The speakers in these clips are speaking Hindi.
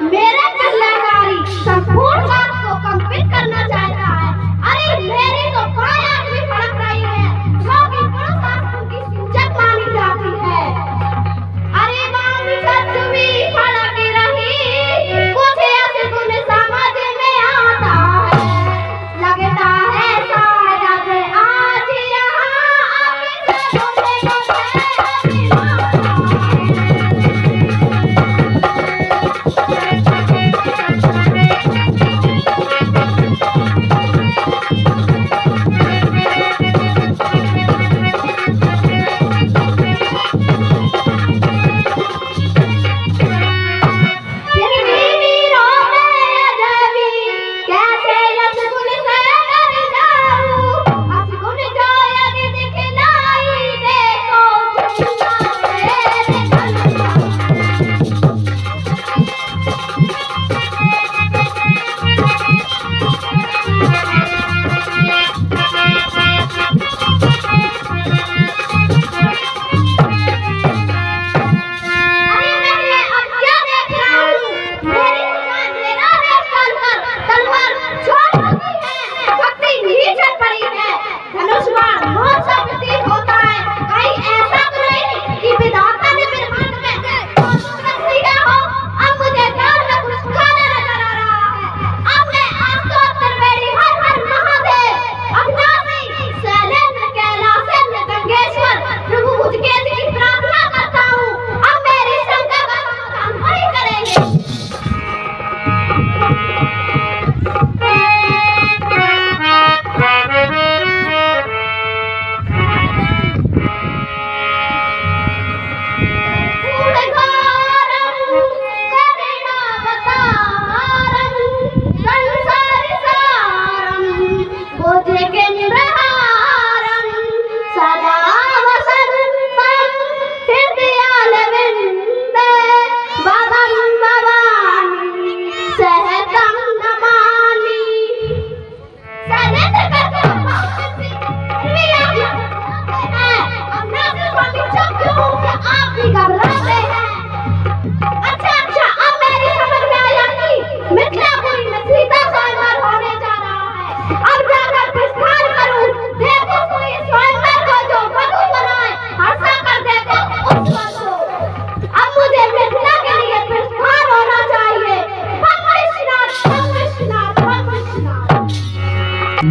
मेरे कल्याणकारी संपूर्ण बात को कंपित करना चाहता है। अरे मेरी तो काया भी फड़क रही है, जो कि पुरुष शास्त्र की सूचक मानी जाती है। अरे मामी सच भी फड़क रही, कुछ ऐसे गुण समझ में आता है। लगता है शायद आज यहाँ अभी से तुमने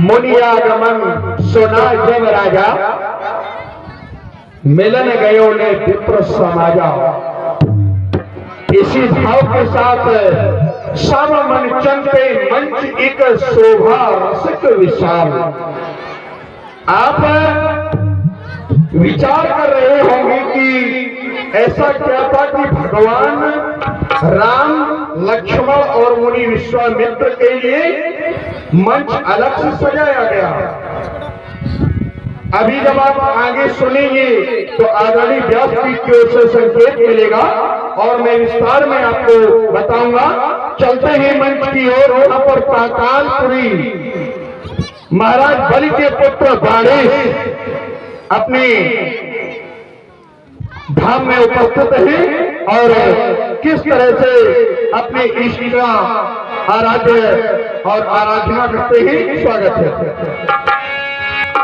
मुनियागमन सुना जब राजा, मिलन गयो ने विप्र समाजा। इसी भाव के साथ सब मंचन पे मंच एक शोभा रसिक विशाल। आप विचार कर रहे होंगे कि ऐसा क्या था कि भगवान राम, लक्ष्मण और मुनि विश्वामित्र के लिए मंच अलग से सजाया गया। अभी जब आप आगे सुनेंगे तो आदरणीय व्यास जी की ओर से संकेत मिलेगा और मैं विस्तार में आपको बताऊंगा। चलते हैं मंच की ओर। वहां पर पातालपुरी महाराज बलि के पुत्र गणेश अपने धाम में उपस्थित हैं और किस तरह से अपने इष्ट का आराध्य और आराधना करते हैं। स्वागत है।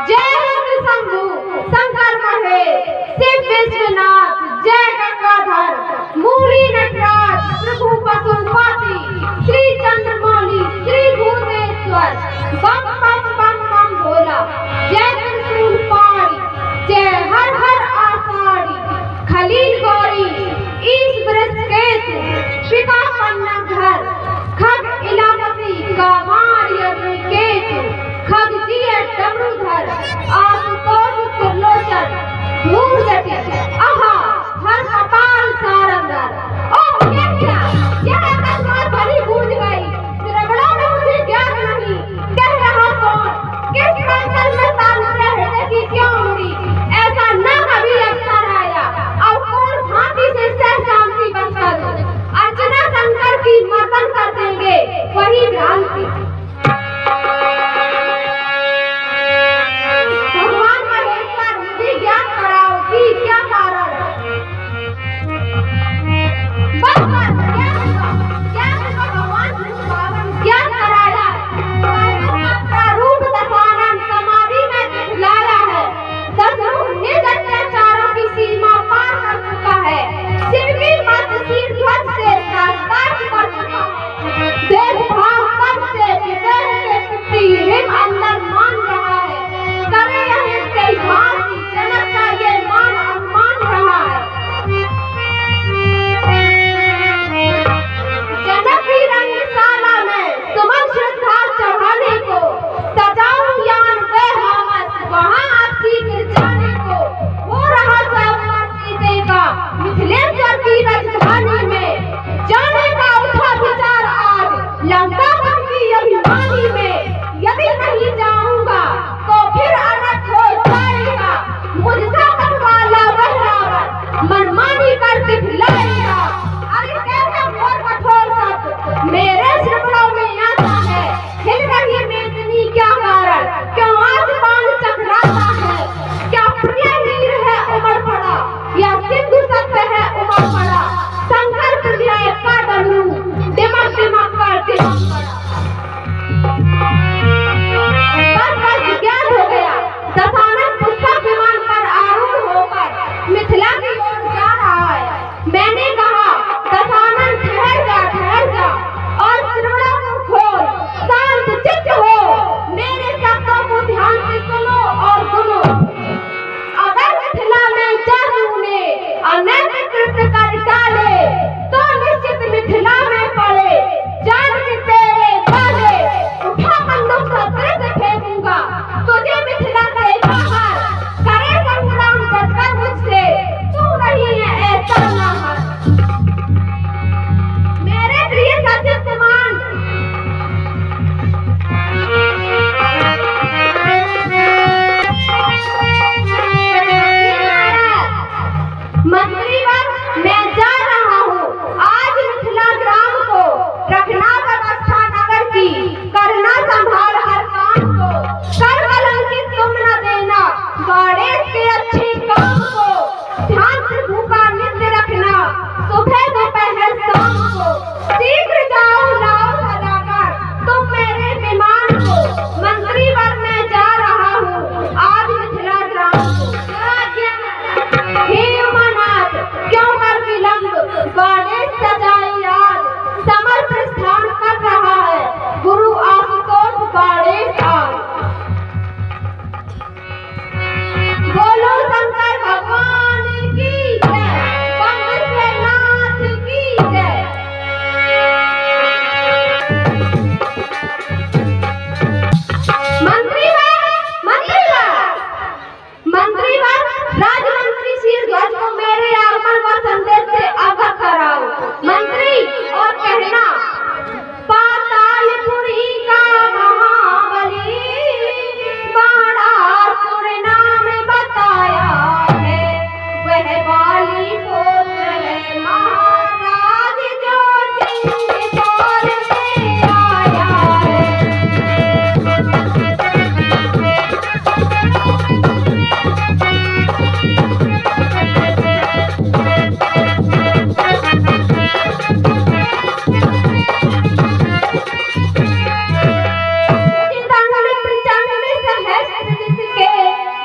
जय रुद्र शंभु शंकर महेश शिव विश्वनाथ, जय गंगाधर मूली नटराज प्रभु पशुपति श्री चंद्रमौली श्री भूतेश्वर बम बम बम बम भोला। जय त्रिशूल पाणी, जय हर हर आषाढ़ी खलील गौरी ईश बृहस्पति शिका पन्ना घर खग इलापति कामार्य केतु खग जिय डमरूधर आशुतोष त्रिलोचन मूर्ति आहा हर कपाल सारंगर। ओ यह अकस्मात भली बूझ गई, श्रवणों में मुझे ज्ञान नहीं। कह रहा कौन, किस मंत्र में ताल से हृदय की क्यों मुड़ी। ऐसा न कभी अवसर आया, अब कौन भांति से सह शांति बनकर अर्चना शंकर की मर्दन कर देंगे, वही भ्रांति। भगवान महेश्वर मुझे ज्ञान कराओ कि क्या कारण। मनमानी कर दिखलाएगा। अरे कैसे और कठोर शब्द मेरे श्रवणों में आता है। हिल रही मेदनी क्या कारण, क्यों आसमान चकराता है। क्या प्रिय नीर है उमड़ पड़ा, या सिंधु सत्य है उमड़ पड़ा। शंकर प्रिय का डमरू दिमक दिमक कर दिमक पड़ा। बस ज्ञान हो गया। दशानन पुस्तक विमान पर आरूढ़ होकर मिथिला की ओर जा रहा है। मैंने कहा दशानन ठहर जा और श्रवणों को खोल, शांत चित्त हो, मेरे शब्दों को ध्यान से सुनो और सुनो। अगर मिथिला में जादू ने अनैतिक कृत्य कर डाले तो निश्चित मिथिला में पड़े जान के तेरे बाले। उठा बंदूक सत्रे से फेंकूंगा तुझे मिथिला से बाहर। करे संग्राम डटकर मुझसे, तू नहीं है ऐसा नाहर। मेरे प्रिय सचिव कुमार मंत्रीवर, मैं जा रहा हूँ आज मिथिला ग्राम को। रखना व्यवस्था नगर की, करना संभाल हर काम को। कर कलंकित तुम न देना गणेश के अच्छे काम को। ध्यान से भूखा नित्य रखना सुबह दोपहर शाम को। शीघ्र जाओ लाओ सजाकर तुम मेरे विमान को। मंत्रीवर, मैं जा रहा हूँ आज मिथिला ग्राम को। हे उमानाथ, क्यों कर विलंब, गणेश सजाई आज। समर प्रस्थान कर रहा है गुरु आशुतोष गणेश आज। बोलो शंकर भगवान की जय, नाथ की जय। मंत्रीवर, राजमंत्री शीर्षध्वज को मेरे आगमन व संदेश से अवगत कराओ। मंत्री, और कहना पातालपुरी का महाबली बाणासुर नाम बताया है। वह बाली पुत्र है महाराज जो सिंह द्वार में आया है।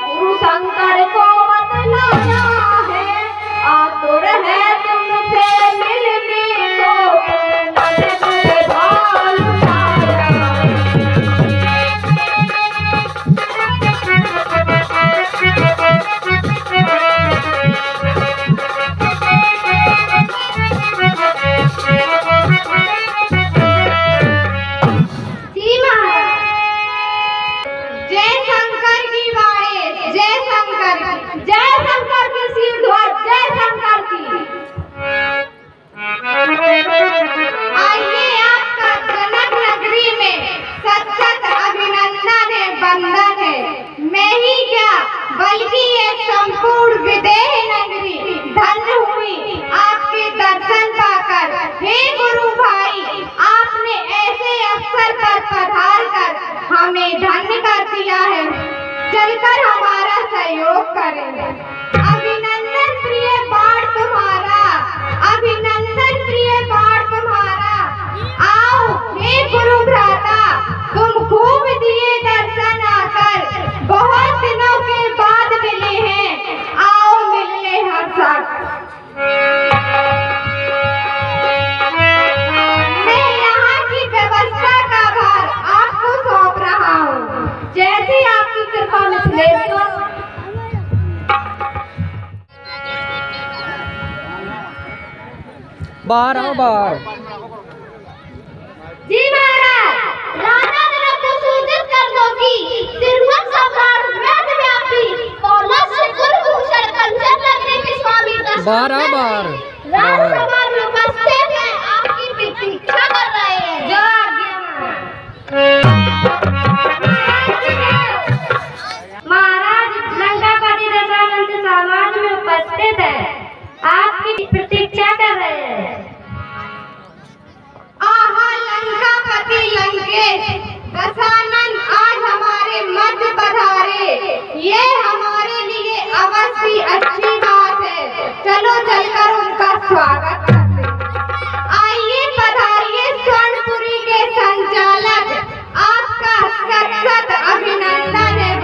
गुरु शंकर को बतलाया है, आतुर है तुमसे मिलने को। भाल उठाया जी महाराज। जय शंकर की वाणी, जय शंकर की, जय शंकर की शीर्षध्वज, जय शंकर की। आइए आपका जनक नगरी में सत सत अभिनंदन है, बंदन है। मैं ही क्या बल्कि ये संपूर्ण विदेह नगरी धन्य हुई आपके दर्शन पाकर। हे गुरु भाई, आपने ऐसे अवसर पर पधार कर हमें धन्य कर दिया है। चलकर हमारा सहयोग करेंगे। अभिनंदन प्रिय बाण तुम्हारा, अभिनंदन प्रिय बाण तुम्हारा। आओ हे गुरु भ्राता, तुम खूब दिए दर्शन आकर। बहुत दिनों के बाद मिले हैं, आओ मिलने हर साथ। मैं यहाँ की व्यवस्था का भार आपको सौंप रहा हूँ, जैसी आपकी कृपा मिथिलेश्वर। बाहर आओ बाहर। जी महाराज, राजा जनक को सूचित कर दो कि तिरुवन सम्राट वेदव्यापी पौलस्य कुलभूषण कंचन नगरी के स्वामी बाहर आओ बाहर। राजसभा में उपस्थित हैं, आपकी प्रतीक्षा कर रहे हैं। जो महाराज, लंकापति दशानन समाज में उपस्थित है। प्रतीक्षा कर रहे हैं। आहा लंकापति लंकेश दशानन आज हमारे मध्य पधारे, ये हमारे लिए अवश्य अच्छी बात है। चलो चलकर उनका स्वागत करते हैं। आइए पधारिए स्वर्णपुरी के संचालक, आपका सत अभिनंदन है।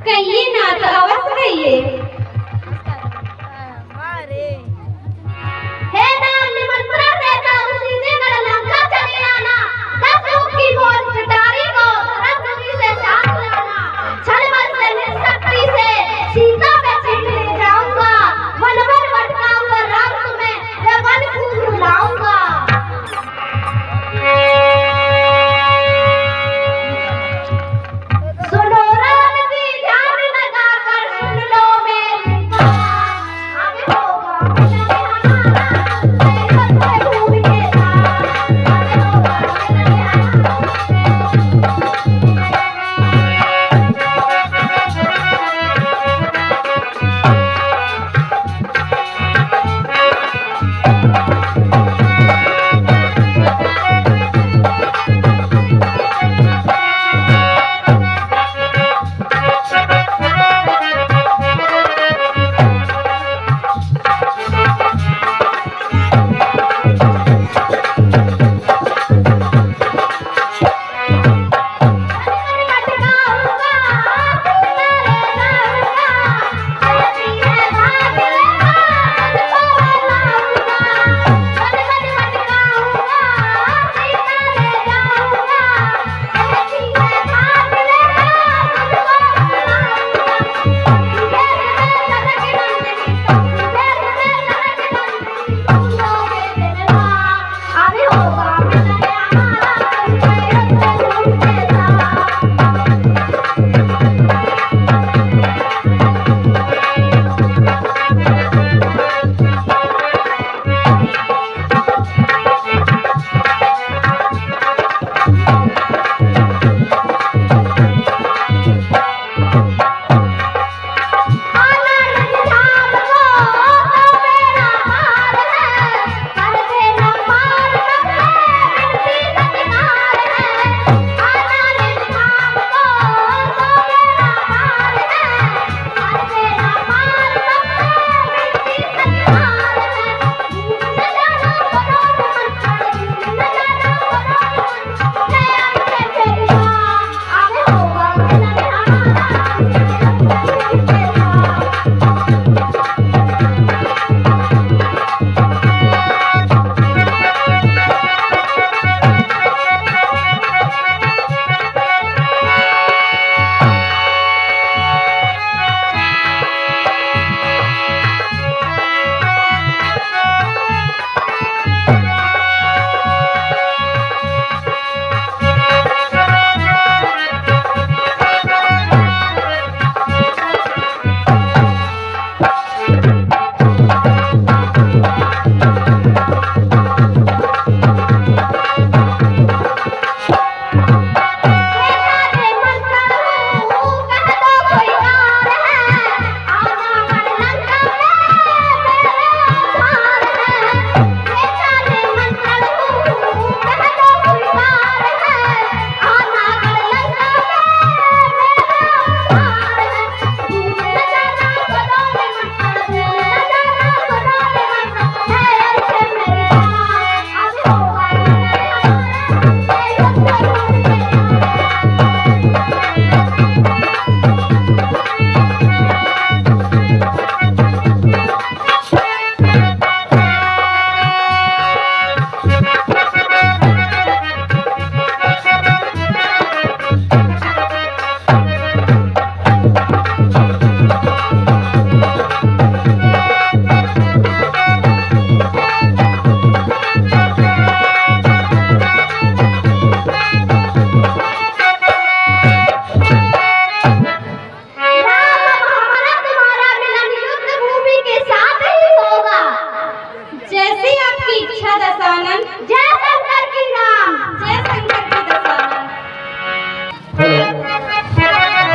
कहिए ना तो अवश्य कहिए। हे नाम निमंत्रण देता हूँ सीधे कर लंका चले आना, 10 लोग की भोज पिटारी को धर्मपुरी से साथ लाना, छलबल से निशक्ति से सीता पे छीन ले जाऊंगा, वन वन भटकाऊंगा राम तुम्हें मैं वन खूब रुलाऊंगा। सुनो राम जी ध्यान लगा कर सुन लो मेरी बात, आगे होगा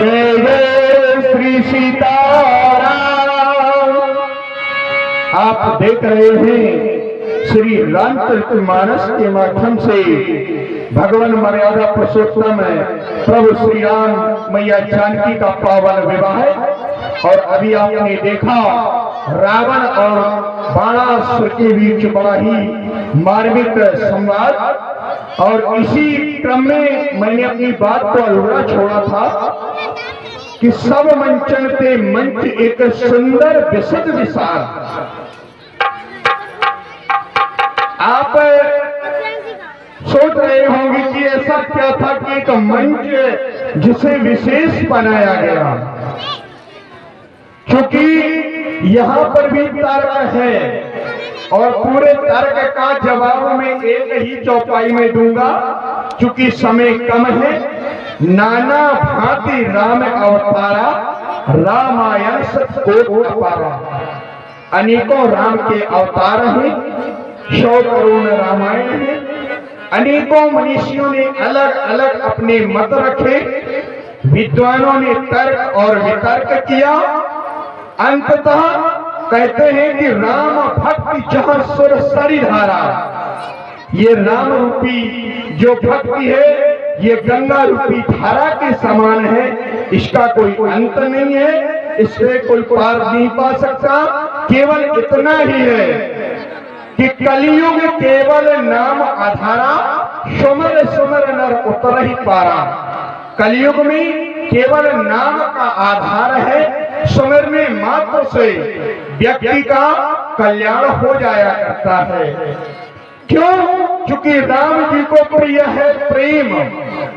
जय जय श्री सीताराम। आप देख रहे हैं श्री रामचरितमानस के माध्यम से भगवान मर्यादा पुरुषोत्तम प्रभु श्री राम मैया जानकी का पावन विवाह है। और अभी आपने देखा रावण और बाणासुर के बीच बड़ा ही मार्मिक संवाद। और इसी क्रम में मैंने अपनी बात को अधूरा छोड़ा था कि सब मंचन ते मंच एक सुंदर विशद विशाल। आप सोच रहे होंगे कि ऐसा क्या था कि एक मंच जिसे विशेष बनाया गया, क्योंकि यहां पर भी तर्क है और पूरे तर्क का जवाब मैं एक ही चौपाई में दूंगा, क्योंकि समय कम है। नाना भांति राम अवतारा, रामायण को अपारा। अनेकों राम के अवतार हैं, 100 करोड़ रामायण है। अनेकों मनीषियों ने अलग अलग अपने मत रखे, विद्वानों ने तर्क और वितर्क किया। अंततः कहते हैं कि राम भक्ति जहां सुर सरी धारा, ये राम रूपी जो भक्ति है ये गंगा रूपी धारा के समान है, इसका कोई अंत नहीं है, इससे कोई पार नहीं पा सकता। केवल इतना ही है कि कलियुग केवल नाम आधारा, सुमर सुमर नर उतर ही पारा। कलियुग में केवल नाम का आधार है, सुमरने मात्र से व्यक्ति का कल्याण हो जाया करता है। क्यों? क्योंकि राम जी को प्रिय है प्रेम,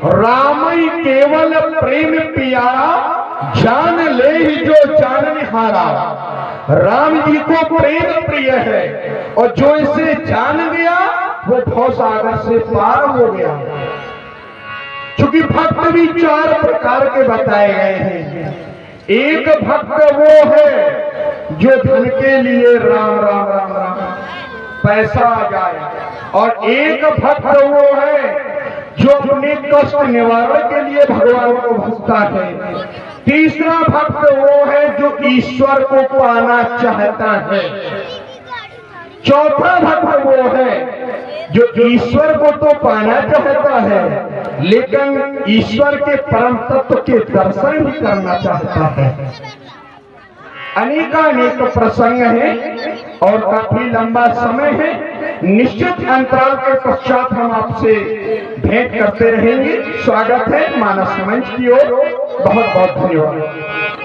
राम ही केवल प्रेम प्यारा, जान ले ही जो जाननिहारा। राम जी को प्रेम प्रिय है और जो इसे जान गया वो भवसागर से पार हो गया। क्योंकि भक्त भी 4 प्रकार के बताए गए हैं। एक भक्त वो है जो धन के लिए राम राम राम राम पैसा आ जाए, और एक भक्त वो है जो अपने कष्ट निवारण के लिए भगवान को भजता है। तीसरा भक्त वो है जो ईश्वर को पाना चाहता है। चौथा भक्त वो है जो ईश्वर को तो पाना चाहता है लेकिन ईश्वर के परम तत्व के दर्शन भी करना चाहता है। अनेकानेक प्रसंग है और काफी लंबा समय है। निश्चित अंतराल के पश्चात हम आपसे भेंट करते रहेंगे। स्वागत है मानस मंच की ओर। बहुत बहुत धन्यवाद।